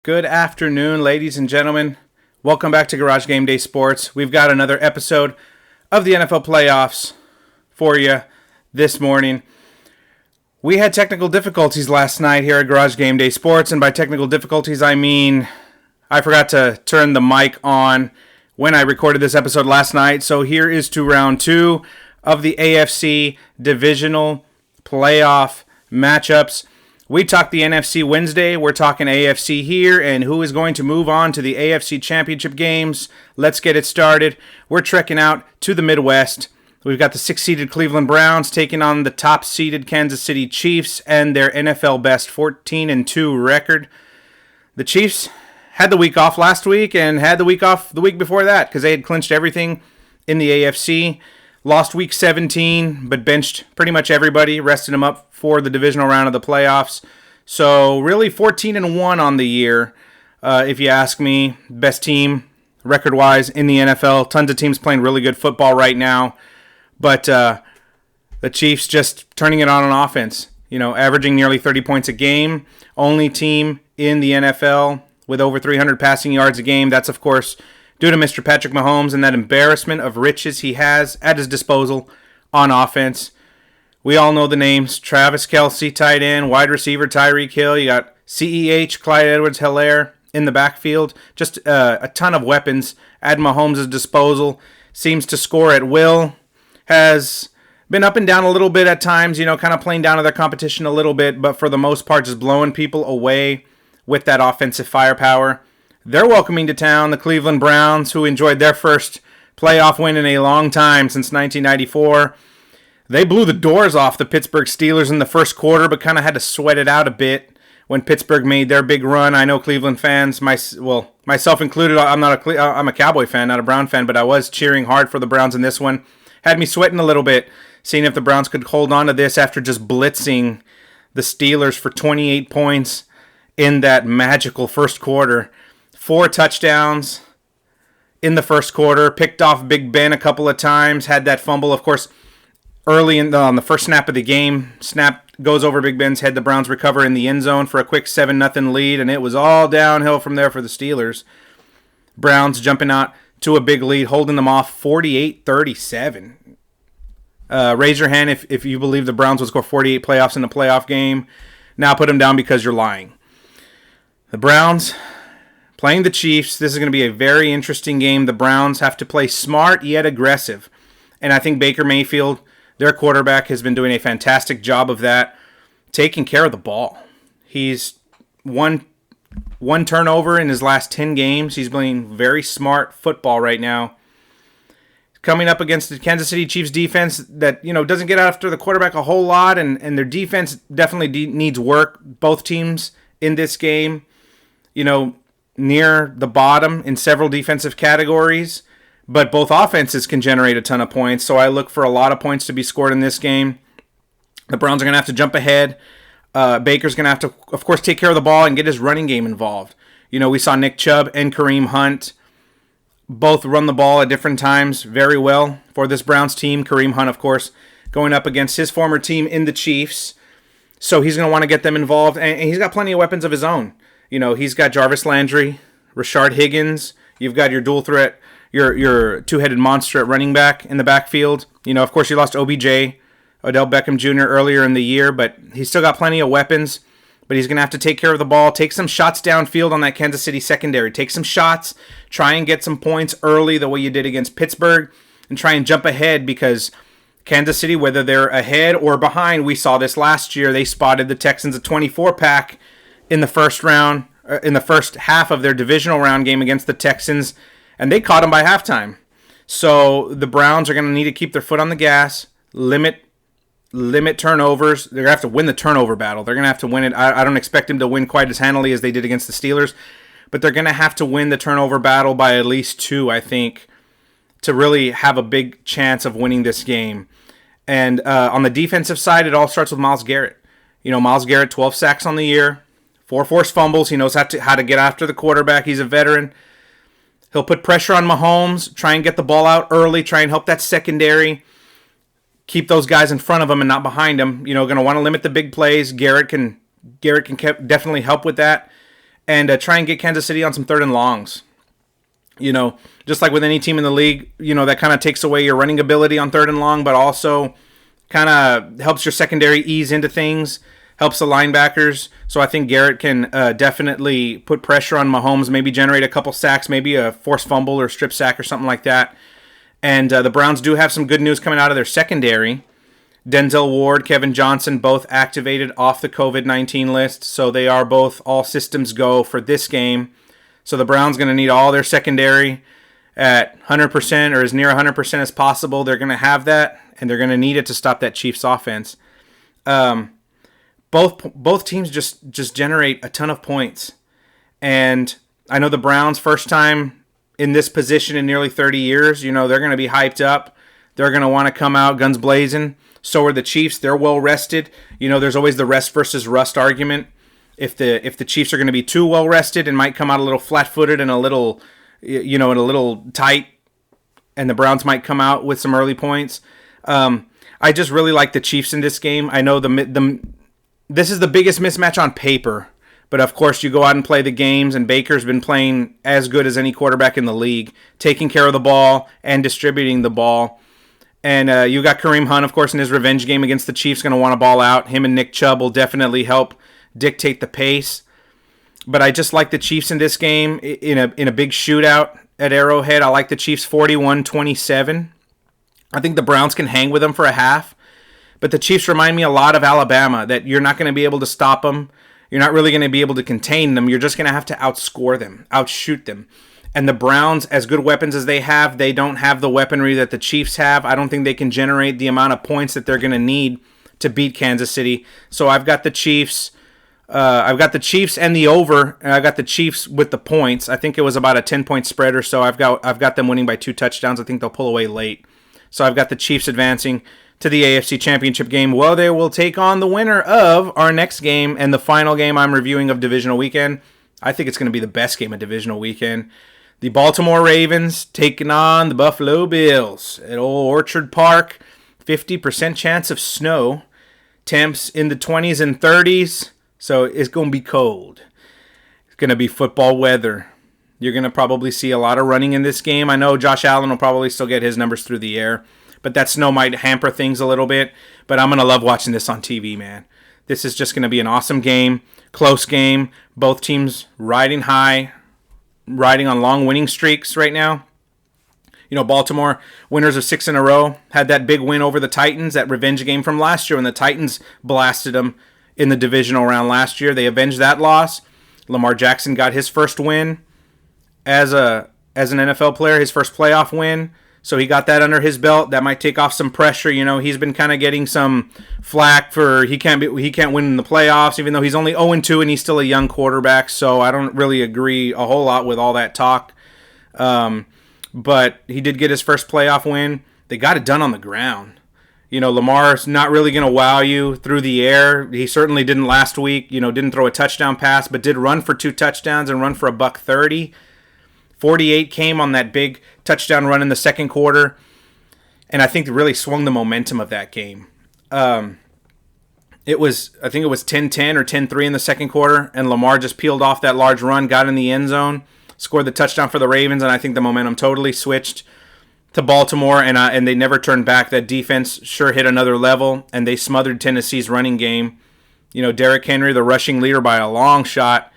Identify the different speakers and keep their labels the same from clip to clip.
Speaker 1: Good afternoon, ladies and gentlemen. Welcome back to Garage Game Day Sports. We've got another episode of the NFL playoffs for you this morning. We had technical difficulties last night here at Garage Game Day Sports, and by technical difficulties, I mean I forgot to turn the mic on when I recorded this episode last night. So here is to round two of the AFC Divisional playoff matchups. We talked the NFC Wednesday, we're talking AFC here, and who is going to move on to the AFC Championship games. Let's get it started. We're trekking out to the Midwest. We've got the 6-seeded Cleveland Browns taking on the top-seeded Kansas City Chiefs and their NFL best 14-2 record. The Chiefs had the week off last week and had the week off the week before that because they had clinched everything in the AFC. Lost week 17, but benched pretty much everybody, rested them up for the divisional round of the playoffs. So really 14-1 on the year, if you ask me. Best team record-wise in the NFL. Tons of teams playing really good football right now. But the Chiefs just turning it on offense. You know, averaging nearly 30 points a game. Only team in the NFL with over 300 passing yards a game. That's, of course, due to Mr. Patrick Mahomes and that embarrassment of riches he has at his disposal on offense. We all know the names. Travis Kelce, tight end. Wide receiver, Tyreek Hill. You got CEH, Clyde Edwards-Helaire in the backfield. Just a ton of weapons at Mahomes' disposal. Seems to score at will. Has been up and down a little bit at times, you know, kind of playing down to their competition a little bit, but for the most part just blowing people away with that offensive firepower. They're welcoming to town the Cleveland Browns, who enjoyed their first playoff win in a long time since 1994. They blew the doors off the Pittsburgh Steelers in the first quarter, but kind of had to sweat it out a bit when Pittsburgh made their big run. I know Cleveland fans, myself included, I'm a Cowboy fan, not a Brown fan, but I was cheering hard for the Browns in this one. Had me sweating a little bit, seeing if the Browns could hold on to this after just blitzing the Steelers for 28 points in that magical first quarter. 4 touchdowns in the first quarter. Picked off Big Ben a couple of times. Had that fumble, of course, early on the first snap of the game. Snap goes over Big Ben's head. The Browns recover in the end zone for a quick 7-0 lead, and it was all downhill from there for the Steelers. Browns jumping out to a big lead, holding them off 48-37. Raise your hand if you believe the Browns will score 48 playoffs in a playoff game. Now put them down because you're lying. The Browns playing the Chiefs. This is going to be a very interesting game. The Browns have to play smart yet aggressive. And I think Baker Mayfield, their quarterback, has been doing a fantastic job of that, taking care of the ball. He's one turnover in his last 10 games. He's playing very smart football right now. Coming up against the Kansas City Chiefs defense that, you know, doesn't get after the quarterback a whole lot, and their defense definitely needs work. Both teams in this game, you know, near the bottom in several defensive categories, but both offenses can generate a ton of points, so I look for a lot of points to be scored in this game. The Browns are going to have to jump ahead. Baker's going to have to, of course, take care of the ball and get his running game involved. You know, we saw Nick Chubb and Kareem Hunt both run the ball at different times very well for this Browns team. Kareem Hunt, of course, going up against his former team in the Chiefs, so he's going to want to get them involved, and he's got plenty of weapons of his own. You know, he's got Jarvis Landry, Rashard Higgins. You've got your dual threat, your two-headed monster at running back in the backfield. You know, of course, you lost OBJ, Odell Beckham Jr. earlier in the year, but he's still got plenty of weapons. But he's going to have to take care of the ball, take some shots downfield on that Kansas City secondary. Take some shots, try and get some points early the way you did against Pittsburgh, and try and jump ahead because Kansas City, whether they're ahead or behind, we saw this last year. They spotted the Texans a 24-pack in the first round, in the first half of their divisional round game against the Texans, and they caught them by halftime. So the Browns are going to need to keep their foot on the gas, limit turnovers. They're going to have to win the turnover battle. They're going to have to win it. I don't expect them to win quite as handily as they did against the Steelers, but they're going to have to win the turnover battle by at least 2, I think, to really have a big chance of winning this game. And on the defensive side, it all starts with Myles Garrett. You know, Myles Garrett, 12 sacks on the year, 4 forced fumbles. He knows how to get after the quarterback. He's a veteran. He'll put pressure on Mahomes, try and get the ball out early, try and help that secondary, keep those guys in front of him and not behind him. You know, going to want to limit the big plays. Garrett can definitely help with that. and try and get Kansas City on some third and longs. Just like with any team in the league, that kind of takes away your running ability on third and long, but also kind of helps your secondary ease into things, helps the linebackers. So I think Garrett can definitely put pressure on Mahomes, maybe generate a couple sacks, maybe a forced fumble or strip sack or something like that. And the Browns do have some good news coming out of their secondary. Denzel Ward, Kevin Johnson, both activated off the COVID-19 list, so they are both all systems go for this game. So the Browns going to need all their secondary at 100% or as near 100% as possible. They're going to have that, and they're going to need it to stop that Chiefs offense. Both teams just generate a ton of points. And I know the Browns, first time in this position in nearly 30 years, they're going to be hyped up. They're going to want to come out guns blazing. So are the Chiefs. They're well rested. There's always the rest versus rust argument. If the Chiefs are going to be too well rested and might come out a little flat-footed and a little, and a little tight, and the Browns might come out with some early points. I just really like the Chiefs in this game. I know this is the biggest mismatch on paper, but of course you go out and play the games, and Baker's been playing as good as any quarterback in the league, taking care of the ball and distributing the ball. And you got Kareem Hunt, of course, in his revenge game against the Chiefs, going to want to ball out. Him and Nick Chubb will definitely help dictate the pace. But I just like the Chiefs in this game in a big shootout at Arrowhead. I like the Chiefs 41-27. I think the Browns can hang with them for a half. But the Chiefs remind me a lot of Alabama, that you're not going to be able to stop them. You're not really going to be able to contain them. You're just going to have to outscore them, outshoot them. And the Browns, as good weapons as they have, they don't have the weaponry that the Chiefs have. I don't think they can generate the amount of points that they're going to need to beat Kansas City. So I've got the Chiefs. I've got the Chiefs and the over, and I've got the Chiefs with the points. I think it was about a 10-point spread or so. I've got them winning by 2 touchdowns. I think they'll pull away late. So I've got the Chiefs advancing to the AFC Championship game. Well, they will take on the winner of our next game and the final game I'm reviewing of Divisional Weekend. I think it's going to be the best game of Divisional Weekend. The Baltimore Ravens taking on the Buffalo Bills at Old Orchard Park. 50% chance of snow. Temps in the 20s and 30s. So it's going to be cold. It's going to be football weather. You're going to probably see a lot of running in this game. I know Josh Allen will probably still get his numbers through the air, but that snow might hamper things a little bit. But I'm going to love watching this on TV, man. This is just going to be an awesome game, close game. Both teams riding high, riding on long winning streaks right now. Baltimore, winners of 6 in a row, had that big win over the Titans, that revenge game from last year when the Titans blasted them in the divisional round last year. They avenged that loss. Lamar Jackson got his first win as an NFL player, his first playoff win. So he got that under his belt. That might take off some pressure. He's been kind of getting some flack for he can't win in the playoffs, even though he's only 0-2 and he's still a young quarterback. So I don't really agree a whole lot with all that talk. But he did get his first playoff win. They got it done on the ground. Lamar's not really going to wow you through the air. He certainly didn't last week. Didn't throw a touchdown pass, but did run for 2 touchdowns and run for $130. 48 came on that big touchdown run in the second quarter, and I think it really swung the momentum of that game. I think it was 10-10 or 10-3 in the second quarter, and Lamar just peeled off that large run, got in the end zone, scored the touchdown for the Ravens, and I think the momentum totally switched to Baltimore, and they never turned back. That defense sure hit another level, and they smothered Tennessee's running game. Derrick Henry, the rushing leader by a long shot,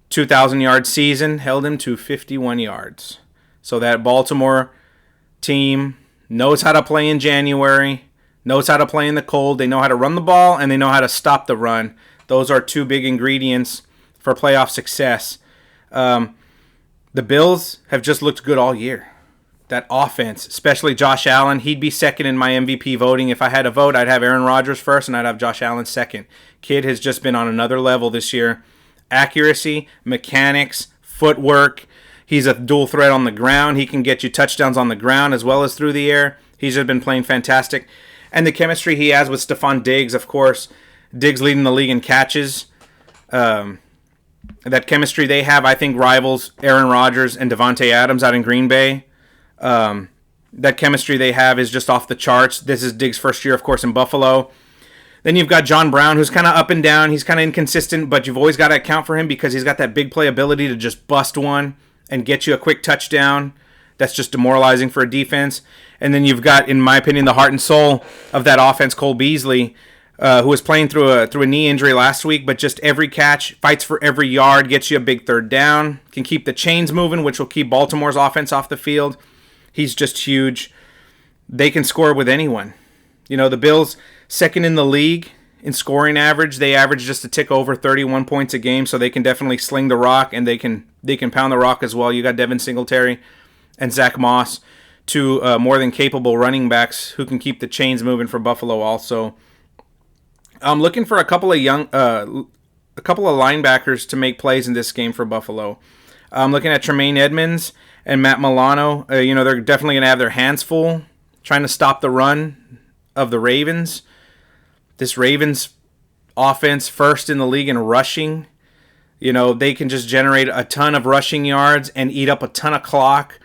Speaker 1: 2,000-yard season, held him to 51 yards. So that Baltimore team knows how to play in January, knows how to play in the cold. They know how to run the ball, and they know how to stop the run. Those are 2 big ingredients for playoff success. The Bills have just looked good all year. That offense, especially Josh Allen, he'd be second in my MVP voting. If I had a vote, I'd have Aaron Rodgers first, and I'd have Josh Allen second. Kid has just been on another level this year. Accuracy, mechanics, footwork. He's a dual threat on the ground. He can get you touchdowns on the ground as well as through the air. He's just been playing fantastic. And the chemistry he has with Stephon Diggs, of course. Diggs leading the league in catches. That chemistry they have, I think, rivals Aaron Rodgers and Devontae Adams out in Green Bay. That chemistry they have is just off the charts. This is Diggs' first year, of course, in Buffalo. Then you've got John Brown, who's kind of up and down. He's kind of inconsistent, but you've always got to account for him because he's got that big play ability to just bust one and get you a quick touchdown. That's just demoralizing for a defense. And then you've got, in my opinion, the heart and soul of that offense, Cole Beasley, who was playing through a knee injury last week, but just every catch, fights for every yard, gets you a big third down, can keep the chains moving, which will keep Baltimore's offense off the field. He's just huge. They can score with anyone. The Bills, second in the league in scoring average. They average just a tick over 31 points a game, so they can definitely sling the rock, and they can pound the rock as well. You got Devin Singletary and Zach Moss, two more than capable running backs who can keep the chains moving for Buffalo also. I'm looking for a couple of linebackers to make plays in this game for Buffalo. I'm looking at Tremaine Edmonds and Matt Milano. They're definitely going to have their hands full trying to stop the run of the Ravens. This Ravens offense, first in the league in rushing. They can just generate a ton of rushing yards and eat up a ton of clock.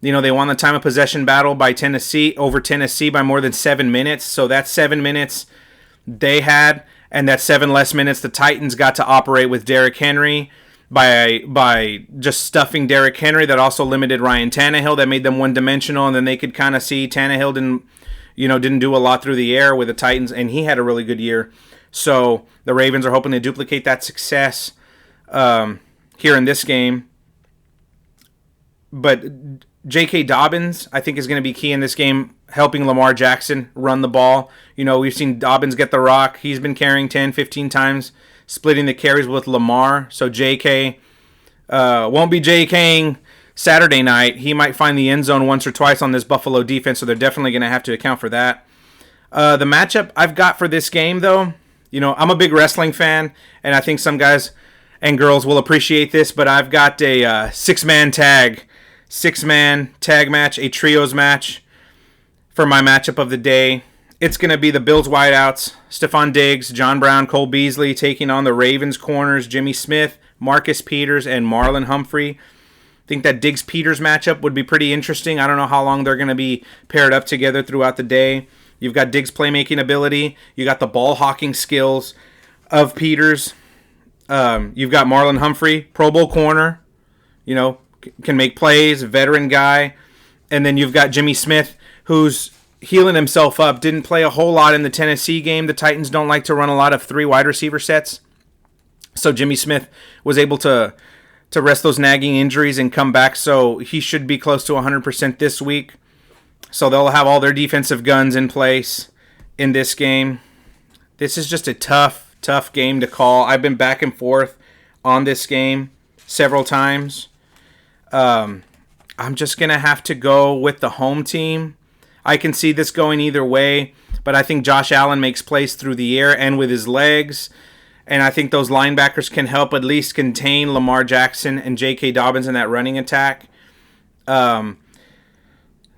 Speaker 1: They won the time of possession battle by over Tennessee by more than 7 minutes. So that's 7 minutes they had, and that 7 less minutes the Titans got to operate with Derrick Henry by just stuffing Derrick Henry. That also limited Ryan Tannehill. That made them one-dimensional, and then they could kind of see Tannehill didn't do a lot through the air with the Titans, and he had a really good year. So the Ravens are hoping to duplicate that success here in this game. But J.K. Dobbins, I think, is going to be key in this game, helping Lamar Jackson run the ball. We've seen Dobbins get the rock. He's been carrying 10, 15 times, splitting the carries with Lamar. So J.K. Won't be J.K.ing Saturday night. He might find the end zone once or twice on this Buffalo defense, so they're definitely going to have to account for that. The matchup I've got for this game, though, I'm a big wrestling fan, and I think some guys and girls will appreciate this, but I've got a six-man tag match, a trios match for my matchup of the day. It's going to be the Bills wideouts, Stephon Diggs, John Brown, Cole Beasley, taking on the Ravens corners, Jimmy Smith, Marcus Peters, and Marlon Humphrey. I think that Diggs-Peters matchup would be pretty interesting. I don't know how long they're going to be paired up together throughout the day. You've got Diggs' playmaking ability. You got the ball-hawking skills of Peters. You've got Marlon Humphrey, Pro Bowl corner, can make plays, veteran guy. And then you've got Jimmy Smith, who's healing himself up. Didn't play a whole lot in the Tennessee game. The Titans don't like to run a lot of 3 wide receiver sets. So Jimmy Smith was able to rest those nagging injuries and come back. So he should be close to 100% this week. So they'll have all their defensive guns in place in this game. This is just a tough game to call. I've been back and forth on this game several times. I'm just going to have to go with the home team. I can see this going either way, but I think Josh Allen makes plays through the air and with his legs, and I think those linebackers can help at least contain Lamar Jackson and J.K. Dobbins in that running attack. They're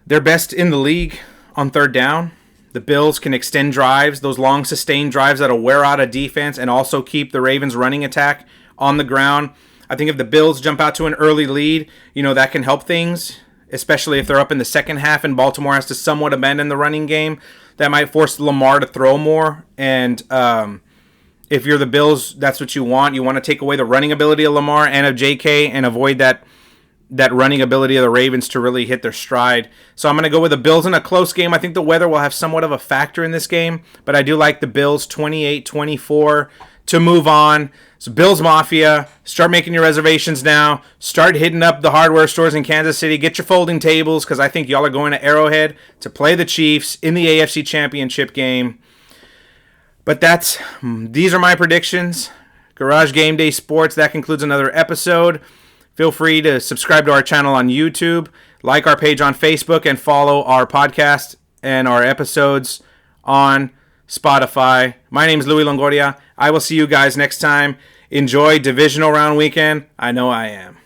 Speaker 1: best in the league on third down. The Bills can extend drives, those long sustained drives that'll wear out a defense and also keep the Ravens' running attack on the ground. I think if the Bills jump out to an early lead, that can help things, especially if they're up in the second half and Baltimore has to somewhat abandon the running game. That might force Lamar to throw more. And if you're the Bills, that's what you want. You want to take away the running ability of Lamar and of J.K. and avoid that running ability of the Ravens to really hit their stride. So I'm going to go with the Bills in a close game. I think the weather will have somewhat of a factor in this game, but I do like the Bills 28-24 to move on. So Bills Mafia, start making your reservations now. Start hitting up the hardware stores in Kansas City. Get your folding tables because I think y'all are going to Arrowhead to play the Chiefs in the AFC Championship game. But these are my predictions. Garage Game Day Sports, that concludes another episode. Feel free to subscribe to our channel on YouTube, like our page on Facebook, and follow our podcast and our episodes on Spotify. My name is Louis Longoria. I will see you guys next time. Enjoy Divisional Round Weekend. I know I am.